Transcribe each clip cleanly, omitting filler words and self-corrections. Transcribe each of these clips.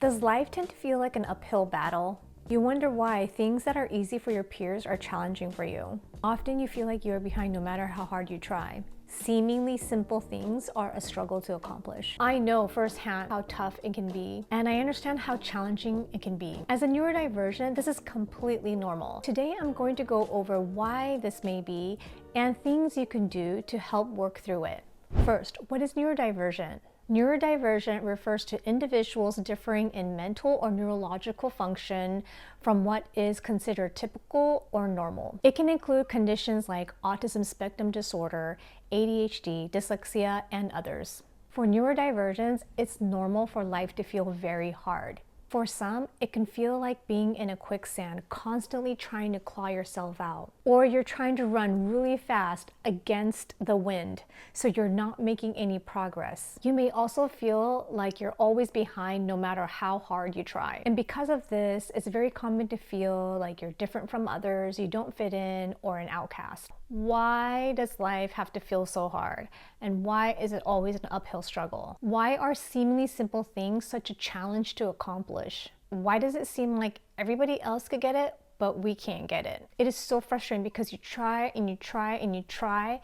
Does life tend to feel like an uphill battle? You wonder why things that are easy for your peers are challenging for you. Often you feel like you are behind no matter how hard you try. Seemingly simple things are a struggle to accomplish. I know firsthand how tough it can be, and I understand how challenging it can be. As a neurodivergent, this is completely normal. Today I'm going to go over why this may be and things you can do to help work through it. First, what is neurodivergent? Neurodivergent refers to individuals differing in mental or neurological function from what is considered typical or normal. It can include conditions like autism spectrum disorder, ADHD, dyslexia, and others. For neurodivergents, it's normal for life to feel very hard. For some, it can feel like being in a quicksand, constantly trying to claw yourself out. Or you're trying to run really fast against the wind, so you're not making any progress. You may also feel like you're always behind no matter how hard you try. And because of this, it's very common to feel like you're different from others, you don't fit in, or an outcast. Why does life have to feel so hard? And why is it always an uphill struggle? Why are seemingly simple things such a challenge to accomplish? Why does it seem like everybody else could get it, but we can't get it? It is so frustrating because you try and you try and you try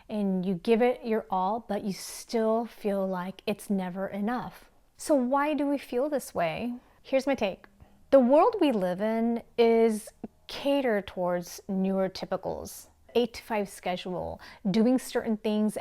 and you give it your all, but you still feel like it's never enough. So why do we feel this way? Here's my take. The world we live in is catered towards neurotypicals. 8-to-5 schedule, doing certain things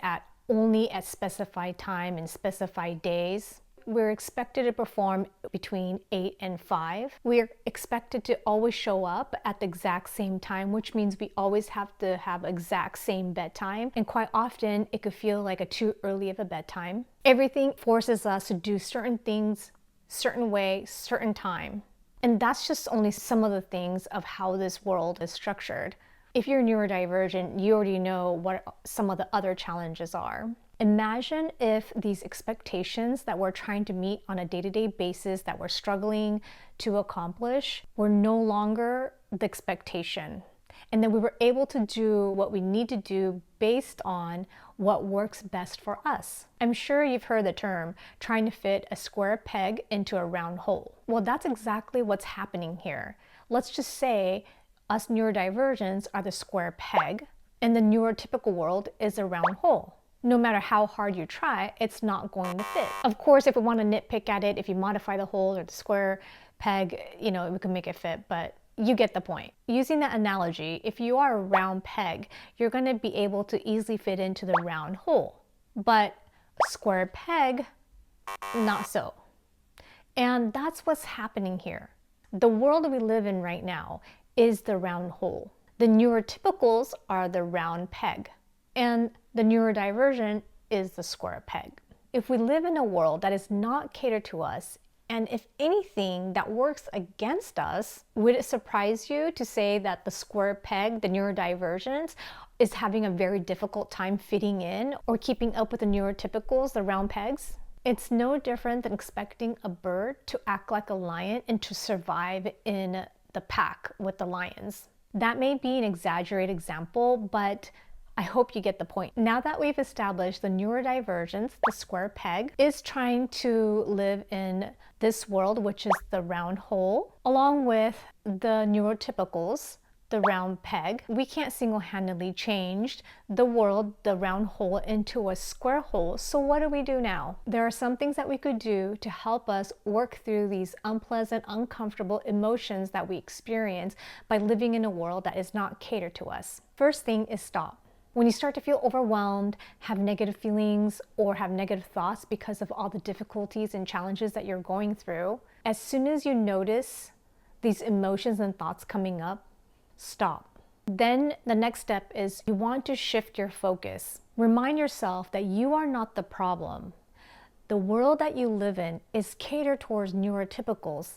only at specified time and specified days. We're expected to perform between 8 and 5. We're expected to always show up at the exact same time, which means we always have to have exact same bedtime. And quite often, it could feel like a too early of a bedtime. Everything forces us to do certain things, certain way, certain time. And that's just only some of the things of how this world is structured. If you're neurodivergent, you already know what some of the other challenges are. Imagine if these expectations that we're trying to meet on a day-to-day basis that we're struggling to accomplish were no longer the expectation. And then we were able to do what we need to do based on what works best for us. I'm sure you've heard the term, trying to fit a square peg into a round hole. Well, that's exactly what's happening here. Let's just say us neurodivergents are the square peg, and the neurotypical world is a round hole. No matter how hard you try, it's not going to fit. Of course, if we want to nitpick at it, if you modify the hole or the square peg, we can make it fit, but you get the point. Using that analogy, if you are a round peg, you're going to be able to easily fit into the round hole. But a square peg, not so. And that's what's happening here. The world we live in right now is the round hole. The neurotypicals are the round peg, and the neurodivergent is the square peg. If we live in a world that is not catered to us, and if anything that works against us, would it surprise you to say that the square peg, the neurodivergent, is having a very difficult time fitting in or keeping up with the neurotypicals, the round pegs? It's no different than expecting a bird to act like a lion and to survive in the pack with the lions. That may be an exaggerated example, but I hope you get the point. Now that we've established the neurodivergence, the square peg is trying to live in this world, which is the round hole, along with the neurotypicals, the round peg. We can't single-handedly change the world, the round hole, into a square hole. So what do we do now? There are some things that we could do to help us work through these unpleasant, uncomfortable emotions that we experience by living in a world that is not catered to us. First thing is stop. When you start to feel overwhelmed, have negative feelings, or have negative thoughts because of all the difficulties and challenges that you're going through, as soon as you notice these emotions and thoughts coming up, stop. Then the next step is you want to shift your focus. Remind yourself that you are not the problem. The world that you live in is catered towards neurotypicals.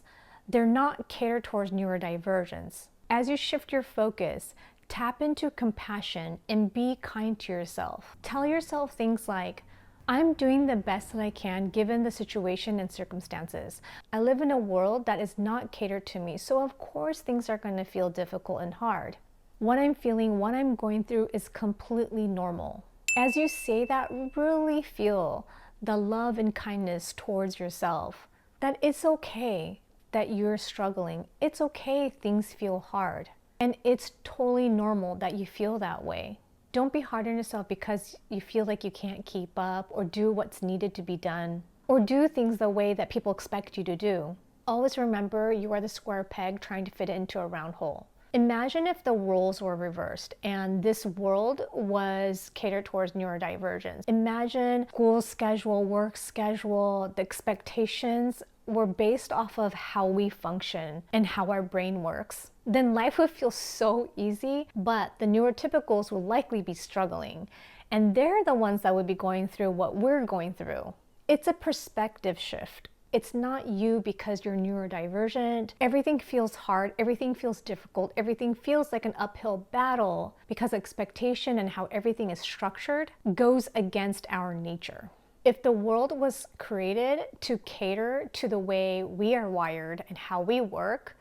They're not catered towards neurodivergence. As you shift your focus, tap into compassion and be kind to yourself. Tell yourself things like, I'm doing the best that I can given the situation and circumstances. I live in a world that is not catered to me, so of course things are going to feel difficult and hard. What I'm feeling, what I'm going through is completely normal. As you say that, really feel the love and kindness towards yourself. that it's okay that you're struggling. It's okay things feel hard. And it's totally normal that you feel that way. Don't be hard on yourself because you feel like you can't keep up or do what's needed to be done or do things the way that people expect you to do. Always remember you are the square peg trying to fit into a round hole. Imagine if the roles were reversed and this world was catered towards neurodivergence. Imagine school schedule, work schedule, the expectations were based off of how we function and how our brain works. Then life would feel so easy, but the neurotypicals will likely be struggling. And they're the ones that would be going through what we're going through. It's a perspective shift. It's not you because you're neurodivergent. Everything feels hard, everything feels difficult, everything feels like an uphill battle because expectation and how everything is structured goes against our nature. If the world was created to cater to the way we are wired and how we work,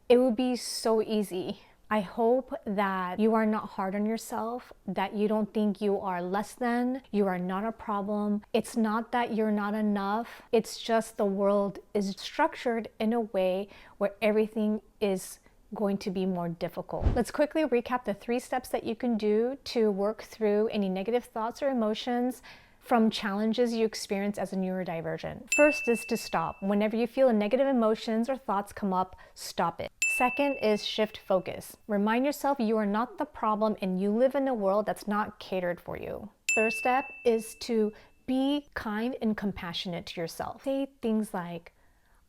it would be so easy. I hope that you are not hard on yourself, that you don't think you are less than, you are not a problem. It's not that you're not enough. It's just the world is structured in a way where everything is going to be more difficult. Let's quickly recap the 3 steps that you can do to work through any negative thoughts or emotions from challenges you experience as a neurodivergent. First is to stop. Whenever you feel negative emotions or thoughts come up, stop it. Second is shift focus. Remind yourself you are not the problem and you live in a world that's not catered for you. Third step is to be kind and compassionate to yourself. Say things like,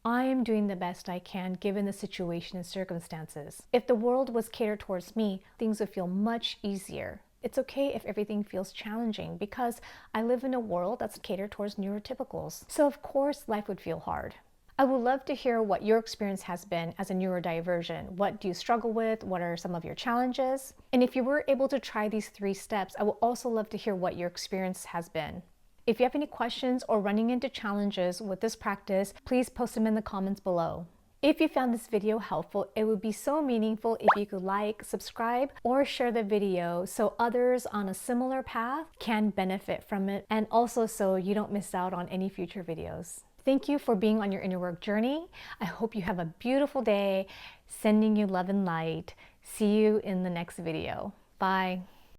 I am doing the best I can given the situation and circumstances. If the world was catered towards me, things would feel much easier. It's okay if everything feels challenging because I live in a world that's catered towards neurotypicals. So of course life would feel hard. I would love to hear what your experience has been as a neurodivergent. What do you struggle with? What are some of your challenges? And if you were able to try these 3 steps, I would also love to hear what your experience has been. If you have any questions or running into challenges with this practice, please post them in the comments below. If you found this video helpful, it would be so meaningful if you could like, subscribe, or share the video so others on a similar path can benefit from it, and also so you don't miss out on any future videos. Thank you for being on your inner work journey. I hope you have a beautiful day. Sending you love and light. See you in the next video. Bye.